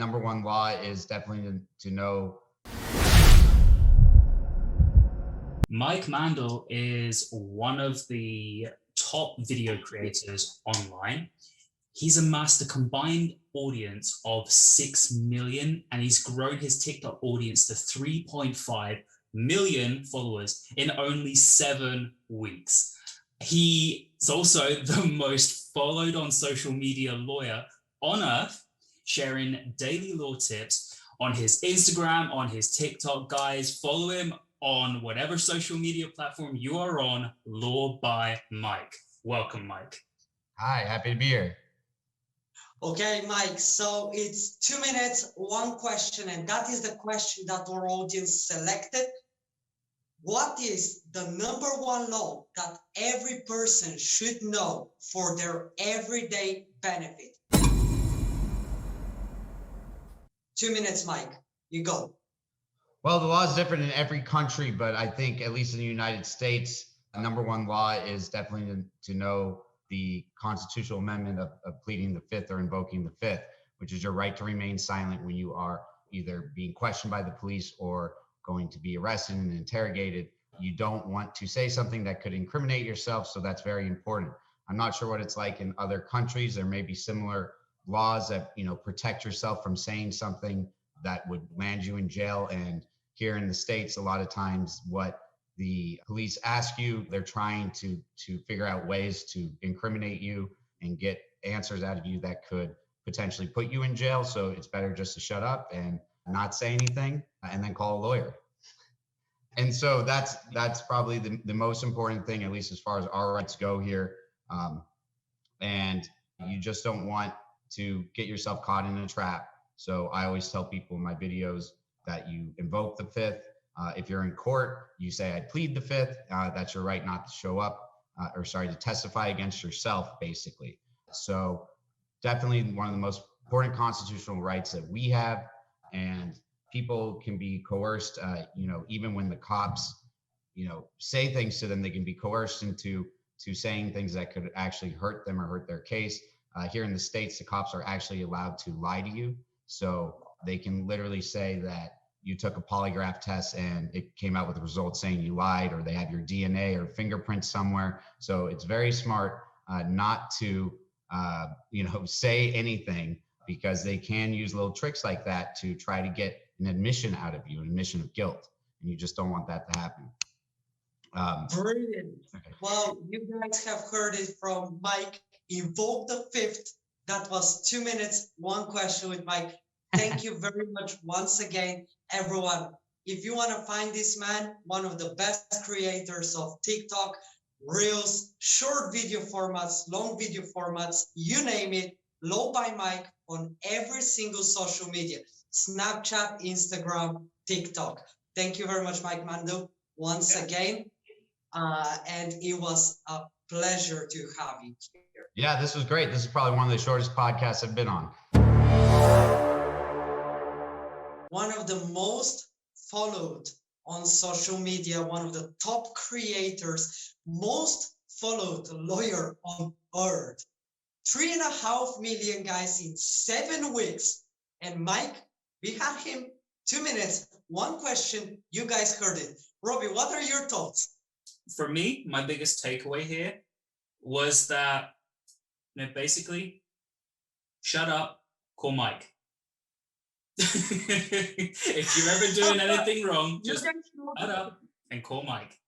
number one law is definitely to know. Mike Mandell is one of the top video creators online. He's amassed a combined audience of 6 million, and he's grown his TikTok audience to 3.5 million followers in only 7 weeks. He is also the most followed on social media lawyer on earth, sharing daily law tips on his Instagram, on his TikTok. Guys, follow him on whatever social media platform you are on. Law by Mike. Welcome, Mike. Hi, happy to be here. Okay, Mike, so it's 2 minutes, one question, and that is the question that our audience selected. What is the number one law that every person should know for their everyday benefit? 2 minutes, Mike, you go. Well, the law is different in every country, but I think at least in the United States, number one law is definitely to know the constitutional amendment of pleading the fifth or invoking the fifth, which is your right to remain silent when you are either being questioned by the police or going to be arrested and interrogated. You don't want to say something that could incriminate yourself, so that's very important. I'm not sure what it's like in other countries. There may be similar laws that, protect yourself from saying something that would land you in jail. And here in the States, a lot of times what the police ask you, they're trying to figure out ways to incriminate you and get answers out of you that could potentially put you in jail. So it's better just to shut up and not say anything and then call a lawyer. And so that's probably the most important thing, at least as far as our rights go here. And you just don't want to get yourself caught in a trap. So I always tell people in my videos that you invoke the fifth. If you're in court, you say, I plead the fifth. That's your right not to show up, to testify against yourself, basically. So definitely one of the most important constitutional rights that we have. And people can be coerced, even when the cops, say things to them, they can be coerced into saying things that could actually hurt them or hurt their case. Here in the States, the cops are actually allowed to lie to you. So they can literally say that you took a polygraph test and it came out with the results saying you lied, or they have your DNA or fingerprints somewhere. So it's very smart not to, say anything, because they can use little tricks like that to try to get an admission out of you, an admission of guilt. And you just don't want that to happen. Brilliant. Okay. Well, you guys have heard it from Mike. Invoke the fifth. That was 2 minutes, one question with Mike. Thank you very much once again, everyone. If you want to find this man, one of the best creators of TikTok, Reels, short video formats, long video formats, you name it, Law by Mike on every single social media, Snapchat, Instagram, TikTok. Thank you very much, Mike Mandell, once again. And it was a pleasure to have you here. Yeah, this was great. This is probably one of the shortest podcasts I've been on. One of the most followed on social media, one of the top creators, most followed lawyer on earth. 3.5 million guys in 7 weeks. And Mike, we had him 2 minutes, one question. You guys heard it. Robbie, what are your thoughts? For me, my biggest takeaway here was that, basically, shut up, call Mike. If you're ever doing anything wrong, just shut up and call Mike.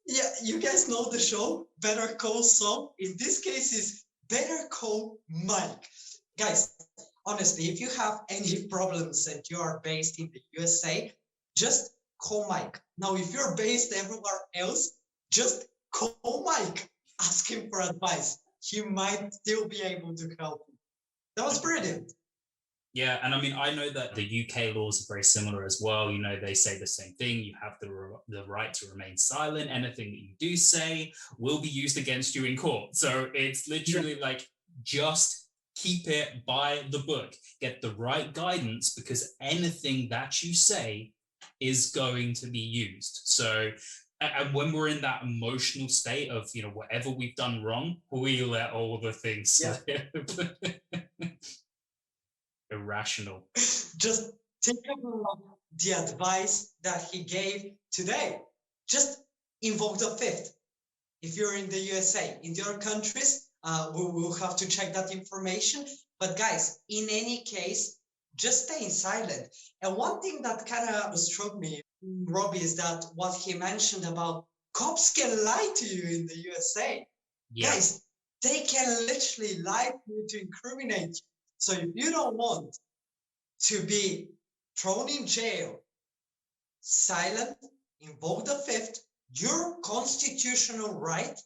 Yeah, you guys know the show, Better Call Saul. In this case, is Better Call Mike. Guys, honestly, if you have any problems and you are based in the USA, just call Mike. Now, if you're based everywhere else, just call Mike. Ask him for advice. He might still be able to help you. That was brilliant. Yeah, and I know that the UK laws are very similar as well. They say the same thing. You have the right to remain silent. Anything that you do say will be used against you in court. So it's literally like, just keep it by the book. Get the right guidance, because anything that you say is going to be used. So, and when we're in that emotional state of, whatever we've done wrong, we let all the things slip. Irrational. Just take a look at the advice that he gave today. Just invoke the fifth. If you're in the USA, in the other countries, we will have to check that information. But guys, in any case, just stay silent. And one thing that kind of struck me, Robbie, is that what he mentioned about cops can lie to you in the USA. Yeah. Guys, they can literally lie to you to incriminate you. So if you don't want to be thrown in jail, silent, invoke the fifth, your constitutional right,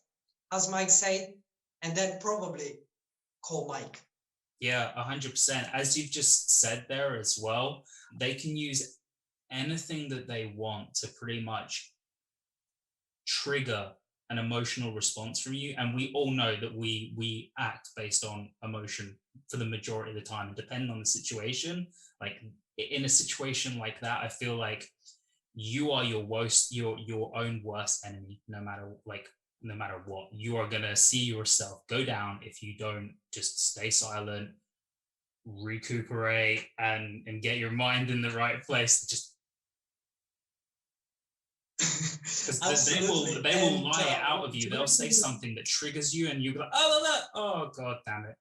as Mike said, and then probably call Mike. Yeah, 100%. As you've just said there as well, they can use anything that they want to pretty much trigger an emotional response from you. And we all know that we act based on emotion for the majority of the time, and depending on the situation. Like in a situation like that, I feel like you are your own worst enemy, no matter what. You are gonna see yourself go down if you don't just stay silent, recuperate, and get your mind in the right place. Just because they will lie it out of you. They'll say something that triggers you, and you go, oh god damn it.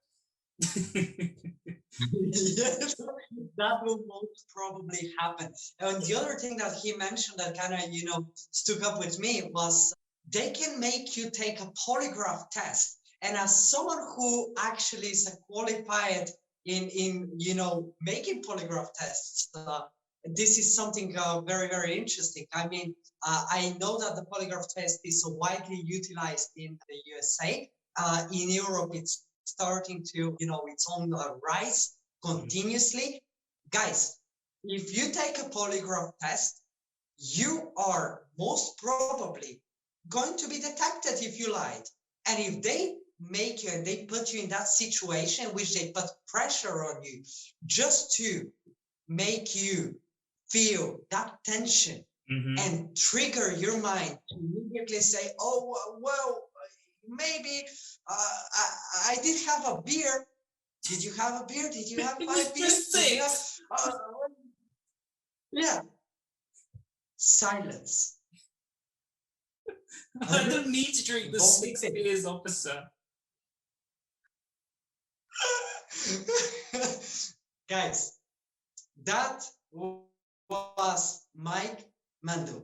Yes, that will most probably happen. And the other thing that he mentioned that kind of, stuck up with me was they can make you take a polygraph test. And as someone who actually is qualified in making polygraph tests, this is something very, very interesting. I mean, I know that the polygraph test is widely utilized in the USA. In Europe, it's starting to, its own rise continuously. Guys, if you take a polygraph test, you are most probably going to be detected if you lied. And if they make you and they put you in that situation, which they put pressure on you just to make you feel that tension and trigger your mind to immediately say, oh, well, maybe I did have a beer. Did you have a beer? Did you have 5 beers? Yeah. Silence. I don't need to drink the 6 beers, officer. Guys, that was Mike Mandell.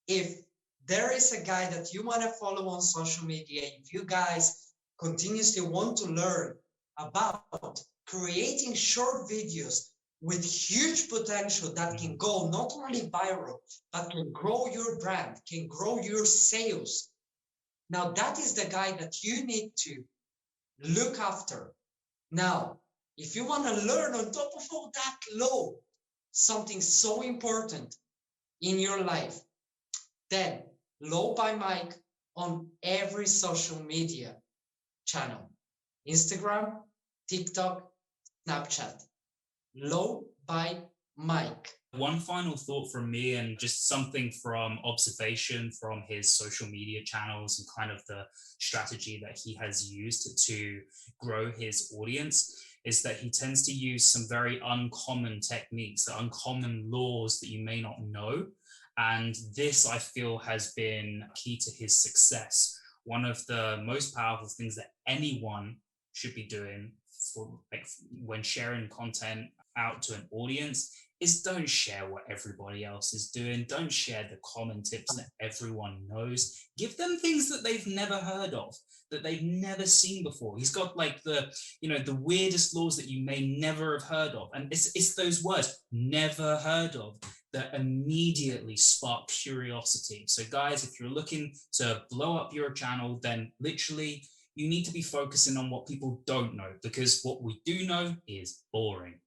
If there is a guy that you want to follow on social media, if you guys continuously want to learn about creating short videos with huge potential that can go not only viral, but can grow your brand, can grow your sales. Now, that is the guy that you need to look after. Now, if you want to learn on top of all that something so important in your life, then Low by Mike on every social media channel, Instagram, TikTok, Snapchat. Low by Mike. One final thought from me, and just something from observation from his social media channels and kind of the strategy that he has used to grow his audience, is that he tends to use some very uncommon techniques, uncommon laws that you may not know. And this, I feel, has been key to his success. One of the most powerful things that anyone should be doing when sharing content out to an audience is don't share what everybody else is doing. Don't share the common tips that everyone knows. Give them things that they've never heard of, that they've never seen before. He's got like the weirdest laws that you may never have heard of. And it's those words, never heard of, that immediately spark curiosity. So guys, if you're looking to blow up your channel, then literally you need to be focusing on what people don't know, because what we do know is boring.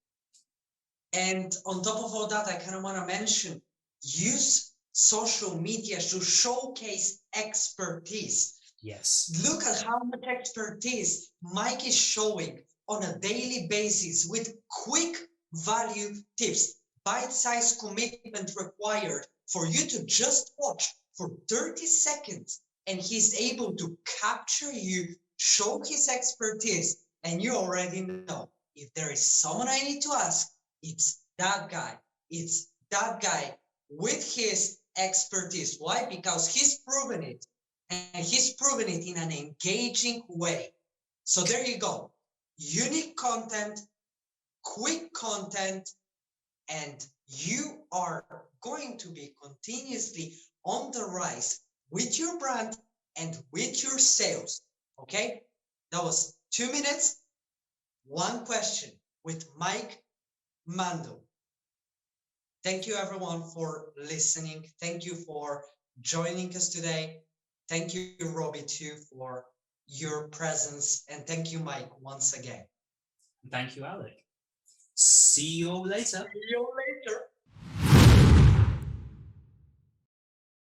And on top of all that, I kind of want to mention, use social media to showcase expertise. Yes. Look at how much expertise Mike is showing on a daily basis with quick value tips, bite-sized commitment required for you to just watch for 30 seconds. And he's able to capture you, show his expertise, and you already know. if there is someone I need to ask, it's that guy. It's that guy with his expertise. Why? Because he's proven it, and he's proven it in an engaging way. So there you go. Unique content, quick content, and you are going to be continuously on the rise with your brand and with your sales. Okay? That was 2 minutes, one question with Mike Mandell. Thank you everyone for listening. Thank you for joining us today. Thank you, Robbie, too, for your presence. And thank you, Mike, once again. Thank you, Alec. See you all later. See you later.